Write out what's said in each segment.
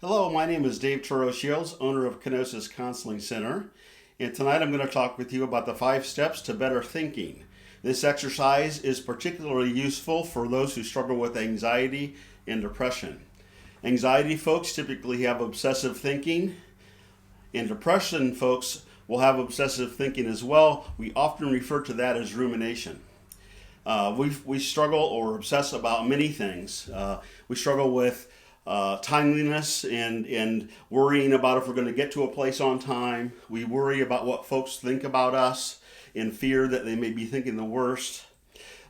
Hello, my name is Dave Toro Shields, owner of Kenosis Counseling Center, and tonight I'm going to talk with you about the 5 steps to better thinking. This exercise is particularly useful for those who struggle with anxiety and depression. Anxiety folks typically have obsessive thinking, and depression folks will have obsessive thinking as well. We often refer to that as rumination. We struggle or obsess about many things. We struggle with timeliness and worrying about if we're going to get to a place on time. We worry about what folks think about us in fear that they may be thinking the worst.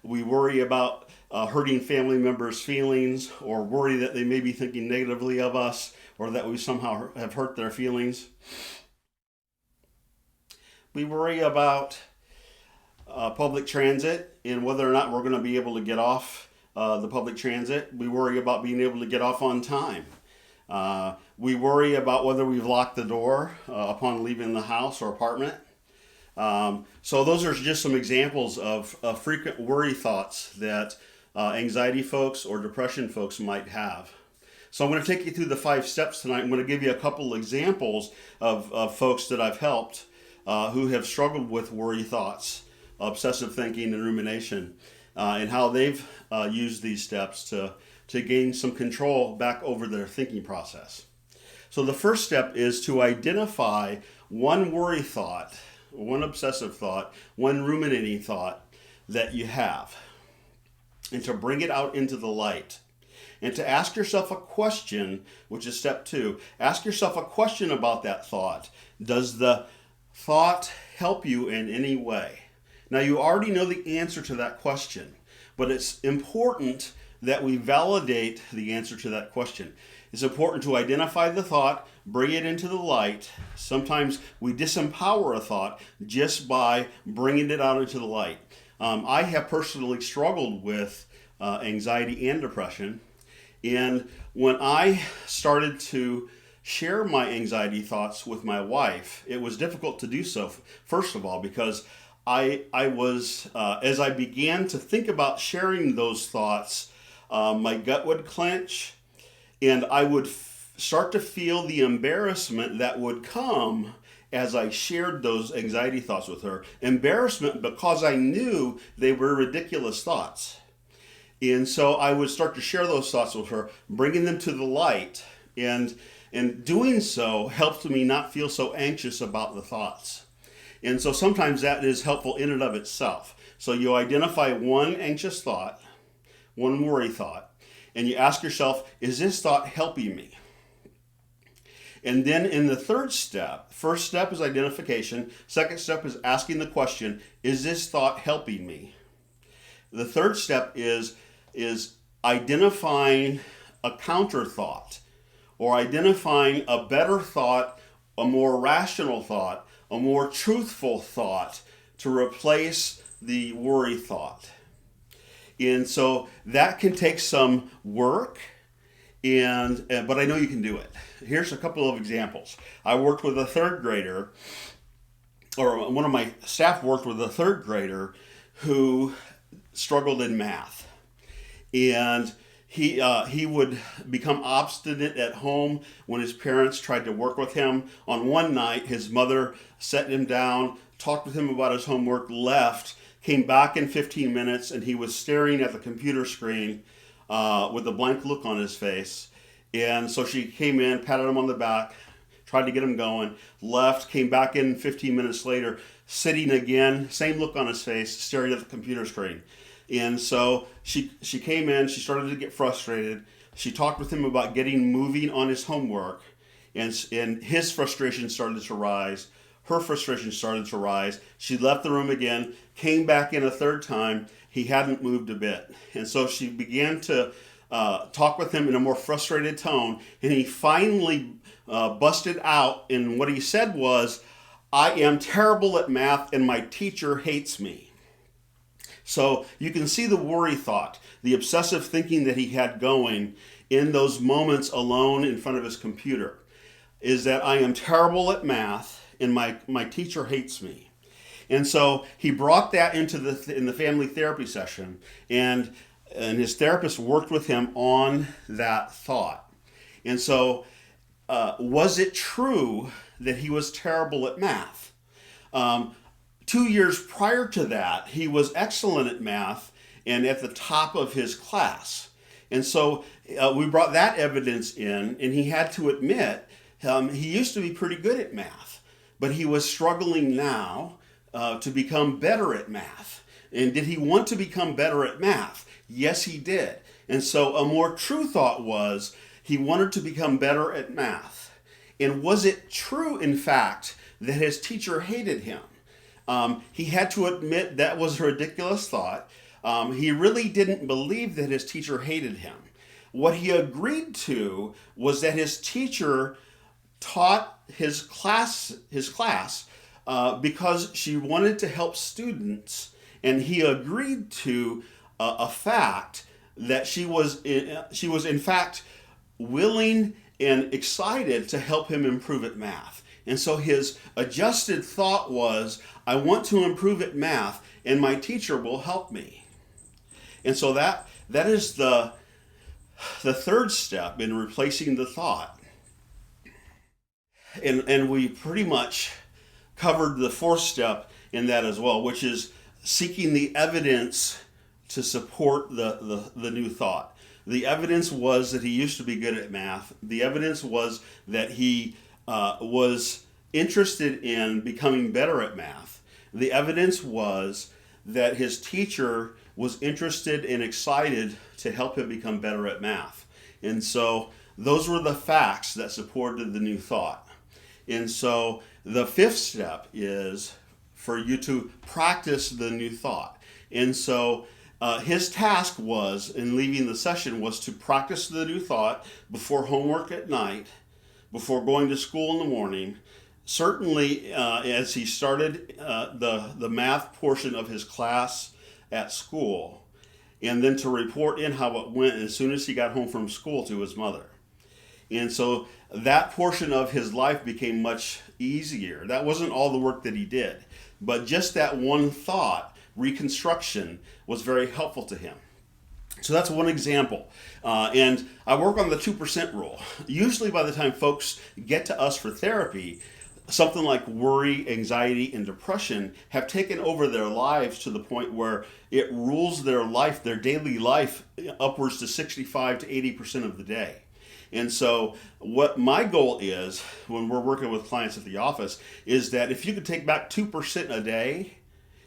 We worry about hurting family members' feelings, or worry that they may be thinking negatively of us, or that we somehow have hurt their feelings. We worry about public transit and whether or not we're going to be able to get off the public transit. We worry about being able to get off on time. We worry about whether we've locked the door upon leaving the house or apartment. So those are just some examples of frequent worry thoughts that anxiety folks or depression folks might have. So I'm going to take you through the 5 steps tonight. I'm going to give you a couple examples of folks that I've helped who have struggled with worry thoughts, obsessive thinking, and rumination, and how they've used these steps to gain some control back over their thinking process. So the first step is to identify one worry thought, one obsessive thought, one ruminating thought that you have, and to bring it out into the light. And to ask yourself a question, which is step 2. Ask yourself a question about that thought. Does the thought help you in any way? Now, you already know the answer to that question, but it's important that we validate the answer to that question. It's important to identify the thought, bring it into the light. Sometimes we disempower a thought just by bringing it out into the light. I have personally struggled with anxiety and depression, and when I started to share my anxiety thoughts with my wife, it was difficult to do so, first of all, because I was, as I began to think about sharing those thoughts, my gut would clench, and I would start to feel the embarrassment that would come as I shared those anxiety thoughts with her. Embarrassment because I knew they were ridiculous thoughts. And so I would start to share those thoughts with her, bringing them to the light, and doing so helped me not feel so anxious about the thoughts. And so sometimes that is helpful in and of itself. So you identify one anxious thought, one worry thought, and you ask yourself, is this thought helping me? And then in the third step, first step is identification. Second step is asking the question, is this thought helping me? The third step is identifying a counter thought, or identifying a better thought, a more rational thought, a more truthful thought to replace the worry thought. And so that can take some work, but I know you can do it. Here's a couple of examples. I worked with a 3rd grader, or one of my staff worked with a 3rd grader who struggled in math. And he would become obstinate at home when his parents tried to work with him. On one night, his mother set him down, talked with him about his homework, left, came back in 15 minutes, and he was staring at the computer screen with a blank look on his face. And so she came in, patted him on the back, tried to get him going, left, came back in 15 minutes later, sitting again, same look on his face, staring at the computer screen. And so she came in, she started to get frustrated. She talked with him about getting moving on his homework, and his frustration started to rise. Her frustration started to rise. She left the room again, came back in a 3rd time. He hadn't moved a bit. And so she began to talk with him in a more frustrated tone, and he finally busted out, and what he said was, "I am terrible at math and my teacher hates me." So you can see the worry thought, the obsessive thinking that he had going in those moments alone in front of his computer, is that I am terrible at math and my teacher hates me. And so he brought that into in the family therapy session, and his therapist worked with him on that thought. And so Was it true that he was terrible at math? Um, 2 years prior to that, he was excellent at math and at the top of his class. And so we brought that evidence in, and he had to admit he used to be pretty good at math, but he was struggling now to become better at math. And did he want to become better at math? Yes, he did. And so a more true thought was he wanted to become better at math. And was it true, in fact, that his teacher hated him? He had to admit that was a ridiculous thought. He really didn't believe that his teacher hated him. What he agreed to was that his teacher taught his class because she wanted to help students, and he agreed to a fact that she was in fact willing and excited to help him improve at math. And so his adjusted thought was, I want to improve at math, and my teacher will help me. And so that is the third step in replacing the thought. And we pretty much covered the fourth step in that as well, which is seeking the evidence to support the new thought. The evidence was that he used to be good at math. The evidence was that he was interested in becoming better at math. The evidence was that his teacher was interested and excited to help him become better at math. And so those were the facts that supported the new thought. And so the fifth step is for you to practice the new thought. And so his task was, in leaving the session, was to practice the new thought before homework at night, before going to school in the morning. Certainly, as he started the math portion of his class at school, and then to report in how it went as soon as he got home from school to his mother. And so that portion of his life became much easier. That wasn't all the work that he did, but just that one thought, reconstruction, was very helpful to him. So that's one example. And I work on the 2% rule. Usually by the time folks get to us for therapy, something like worry, anxiety, and depression have taken over their lives to the point where it rules their life, their daily life, upwards to 65 to 80% of the day. And so what my goal is when we're working with clients at the office is that if you could take back 2% a day,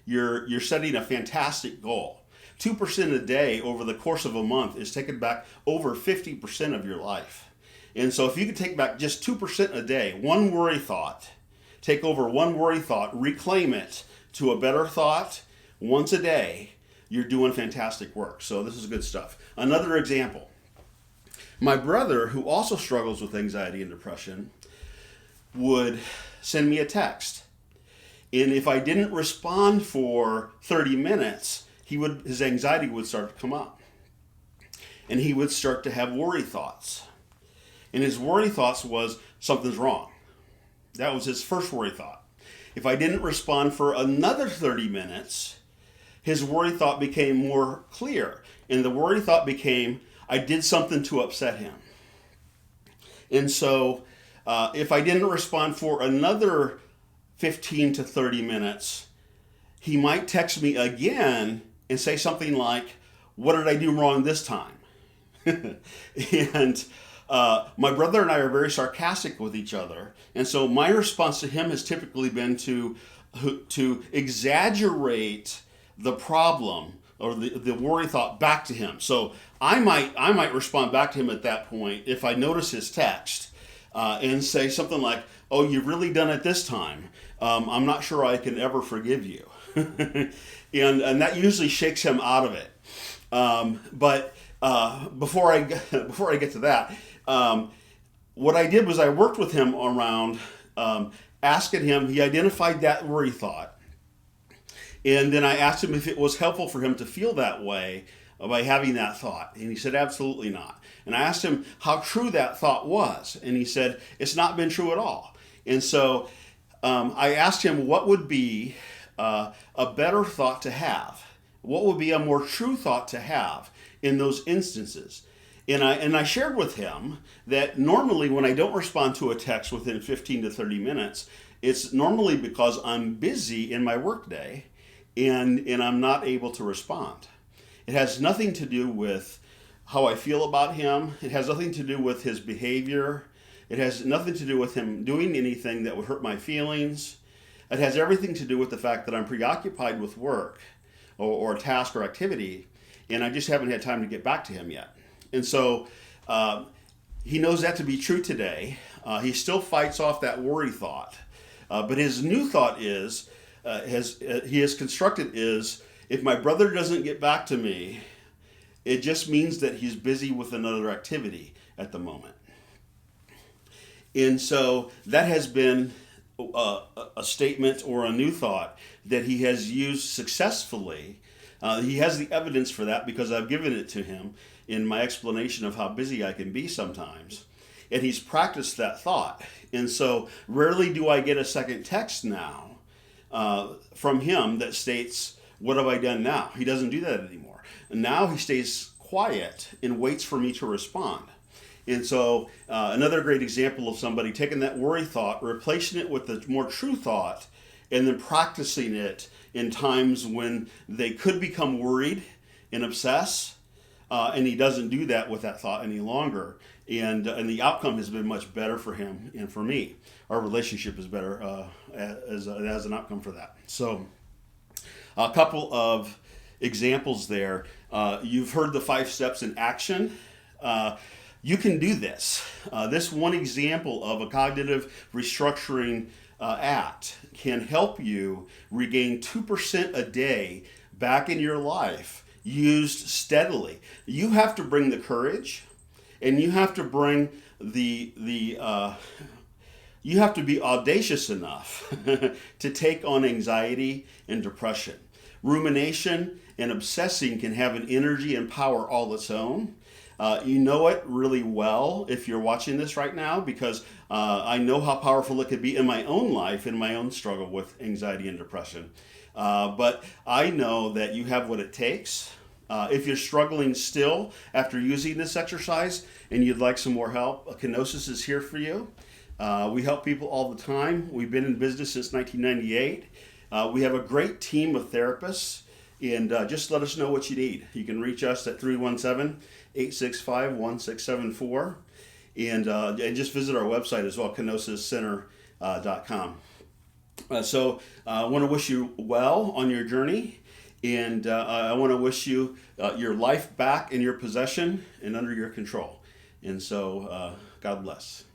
you're setting a fantastic goal. 2% a day over the course of a month is taking back over 50% of your life. And so if you could take back just 2% a day, one worry thought, take over one worry thought, reclaim it to a better thought once a day, you're doing fantastic work. So this is good stuff. Another example. My brother, who also struggles with anxiety and depression, would send me a text. And if I didn't respond for 30 minutes, his anxiety would start to come up. And he would start to have worry thoughts. And his worry thoughts was, something's wrong. That was his first worry thought. If I didn't respond for another 30 minutes, his worry thought became more clear. And the worry thought became, I did something to upset him. And so if I didn't respond for another 15 to 30 minutes, he might text me again and say something like, what did I do wrong this time? And my brother and I are very sarcastic with each other. And so my response to him has typically been to exaggerate the problem or the worry thought back to him. So I might respond back to him at that point if I notice his text and say something like, oh, you've really done it this time. I'm not sure I can ever forgive you. and that usually shakes him out of it. But before I get to that, what I did was I worked with him around asking him, he identified that worry thought. And then I asked him if it was helpful for him to feel that way by having that thought. And he said, absolutely not. And I asked him how true that thought was. And he said, it's not been true at all. And so I asked him what would be a better thought to have. What would be a more true thought to have in those instances? And I shared with him that normally when I don't respond to a text within 15 to 30 minutes, it's normally because I'm busy in my workday and I'm not able to respond. It has nothing to do with how I feel about him. It has nothing to do with his behavior. It has nothing to do with him doing anything that would hurt my feelings. It has everything to do with the fact that I'm preoccupied with work or a task or activity, and I just haven't had time to get back to him yet. And so he knows that to be true today. He still fights off that worry thought. But his new thought is, he has constructed is, if my brother doesn't get back to me, it just means that he's busy with another activity at the moment. And so that has been a statement or a new thought that he has used successfully. He has the evidence for that because I've given it to him in my explanation of how busy I can be sometimes. And he's practiced that thought. And so rarely do I get a second text now from him that states, "What have I done now?" He doesn't do that anymore. And now he stays quiet and waits for me to respond. And so another great example of somebody taking that worry thought, replacing it with the more true thought, and then practicing it in times when they could become worried and obsess. And he doesn't do that with that thought any longer. And the outcome has been much better for him and for me. Our relationship is better as an outcome for that. So a couple of examples there. You've heard the 5 steps in action. You can do this. This one example of a cognitive restructuring act can help you regain 2% a day back in your life used steadily. You have to bring the courage, and you have to bring you have to be audacious enough to take on anxiety and depression. Rumination and obsessing can have an energy and power all its own. You know it really well if you're watching this right now, because I know how powerful it could be in my own life, in my own struggle with anxiety and depression. But I know that you have what it takes. If you're struggling still after using this exercise and you'd like some more help, Kenosis is here for you. We help people all the time. We've been in business since 1998. We have a great team of therapists, and just let us know what you need. You can reach us at 317-865-1674, and just visit our website as well, kenosiscenter.com. So I want to wish you well on your journey, and I want to wish you your life back in your possession and under your control. And so God bless.